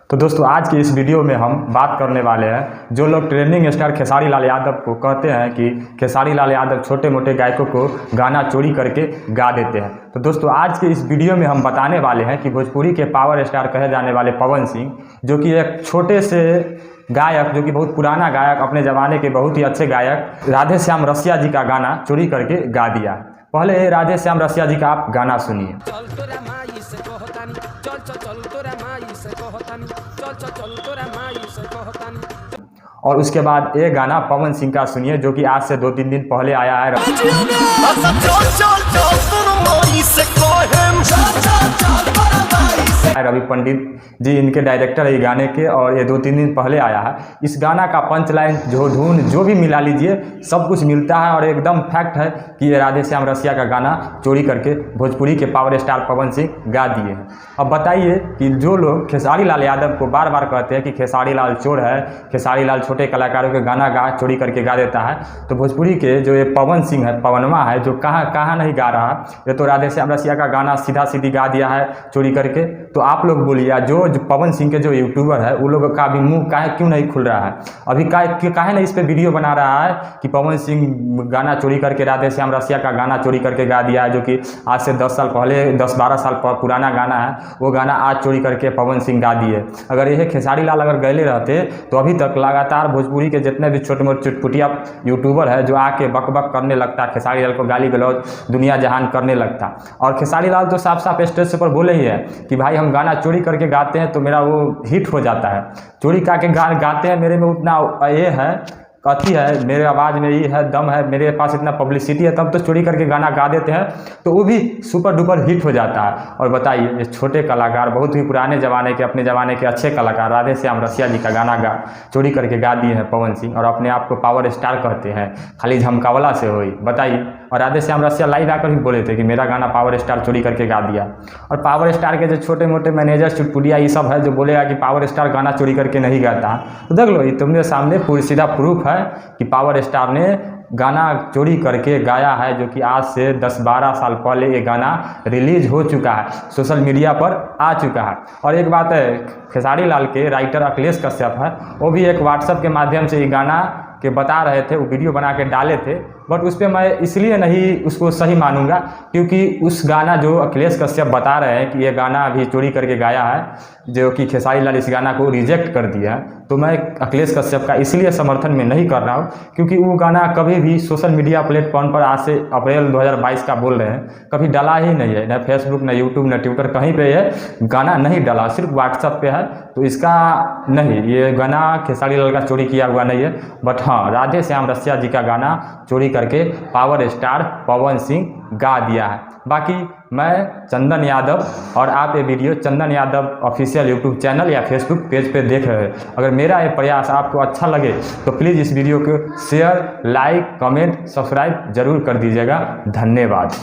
तो दोस्तों आज की इस वीडियो में हम बात करने वाले हैं जो लोग ट्रेंडिंग स्टार खेसारी लाल यादव को कहते हैं कि खेसारी लाल यादव छोटे मोटे गायकों को गाना चोरी करके गा देते हैं। तो दोस्तों आज के इस वीडियो में हम बताने वाले हैं कि भोजपुरी के पावर स्टार कहे जाने वाले पवन सिंह, जो कि एक छोटे से गायक, जो कि बहुत पुराना गायक, अपने ज़माने के बहुत ही अच्छे गायक राधे श्याम रसिया जी का गाना चोरी करके गा दिया। पहले राधे श्याम रसिया जी का आप गाना सुनिए। और उसके बाद ये गाना पवन सिंह का सुनिए, जो कि आज से 2-3 दिन पहले आया है। रवि पंडित जी इनके डायरेक्टर है ये गाने के, और ये 2-3 दिन पहले आया है। इस गाना का पंच लाइन, जो धुन, जो भी मिला लीजिए, सब कुछ मिलता है और एकदम फैक्ट है कि ये राधे श्याम रसिया का गाना चोरी करके भोजपुरी के पावर स्टार पवन सिंह गा दिए हैं। अब बताइए कि जो लोग खेसारी लाल यादव को बार बार कहते हैं कि खेसारी लाल चोर है, खेसारी लाल छोटे कलाकारों के गाना चोरी करके गा देता है, तो भोजपुरी के जो ये पवन सिंह है, पवनवा है, जो कहाँ नहीं गा रहा, ये तो राधे श्याम रसिया का गाना सीधा सीधी गा दिया है चोरी करके। तो आप लोग बोलिए, जो पवन सिंह के जो यूट्यूबर है, वो लोग का भी मुंह क्यों नहीं खुल रहा है? अभी काहे नहीं इस पे वीडियो बना रहा है कि पवन सिंह गाना चोरी करके, राधे श्याम रसिया का गाना चोरी करके गा दिया है, जो कि आज से 10 साल पहले, 10-12 साल पुराना गाना है, वो गाना आज चोरी करके पवन सिंह गा दिए। अगर यह खेसारी लाल अगर गए रहते तो अभी तक लगातार भोजपुरी के जितने भी छोटे मोटे चुटपुटिया यूट्यूबर है, जो आके बक करने लगता, खेसारी लाल को गाली गलौज दुनिया जहान करने लगता। और खेसारी लाल तो साफ साफ स्टेज पर बोले ही है कि भाई हम गाना चोरी करके गाते हैं तो मेरा वो हिट हो जाता है। चोरी करके गाते हैं, मेरे में उतना ये है, कथी है, मेरे आवाज़ में ये है, दम है, मेरे पास इतना पब्लिसिटी है, तब तो चोरी करके गाना गा देते हैं तो वो भी सुपर डुपर हिट हो जाता है। और बताइए, ये छोटे कलाकार, बहुत ही पुराने ज़माने के, अपने ज़माने के अच्छे कलाकार राधे श्याम रसिया जी का गाना चोरी करके गा दिए हैं पवन सिंह, और अपने आप को पावर स्टार कहते हैं, खाली झमकावला से होई। बताइए, और राधे श्याम रसिया लाइव आकर भी बोले थे कि मेरा गाना पावर स्टार चोरी करके गा दिया। और पावर स्टार के जो छोटे मोटे मैनेजर चुटपुटिया ये सब है, जो बोलेगा कि पावर स्टार गाना चोरी करके नहीं गाता, तो देख लो, ये तुमने सामने सीधा प्रूफ है कि पावर स्टार ने गाना चोरी करके गाया है, जो कि आज से 10-12 साल पहले ये गाना रिलीज हो चुका है, सोशल मीडिया पर आ चुका है। और एक बात है, खेसारी लाल के राइटर अखिलेश कश्यप है, वो भी एक व्हाट्सएप के माध्यम से ये गाना के बता रहे थे, वो वीडियो बना के डाले थे, बट उस पर मैं इसलिए नहीं उसको सही मानूंगा क्योंकि उस गाना जो अखिलेश कश्यप बता रहे हैं कि ये गाना अभी चोरी करके गाया है, जो कि खेसारी लाल इस गाना को रिजेक्ट कर दिया है, तो मैं अखिलेश कश्यप का इसलिए समर्थन में नहीं कर रहा हूँ क्योंकि वो गाना कभी भी सोशल मीडिया प्लेटफॉर्म पर आज से अप्रैल 2022 का बोल रहे हैं, कभी डाला ही नहीं है, न फेसबुक, न यूट्यूब, न ट्विटर, कहीं पे ये गाना नहीं डाला, सिर्फ व्हाट्सएप पे है। तो इसका नहीं, ये गाना खेसारी लाल का चोरी किया हुआ नहीं है, बट हाँ, राधे श्याम रसिया जी का गाना चोरी करके पावर स्टार पवन सिंह गा दिया है। बाकी मैं चंदन यादव, और आप ये video Chandan Yadav official YouTube channel या फेसबुक पेज पे देख रहे हैं। अगर मेरा ये प्रयास आपको अच्छा लगे तो प्लीज़ इस वीडियो को शेयर, लाइक, कमेंट, सब्सक्राइब जरूर कर दीजिएगा। धन्यवाद।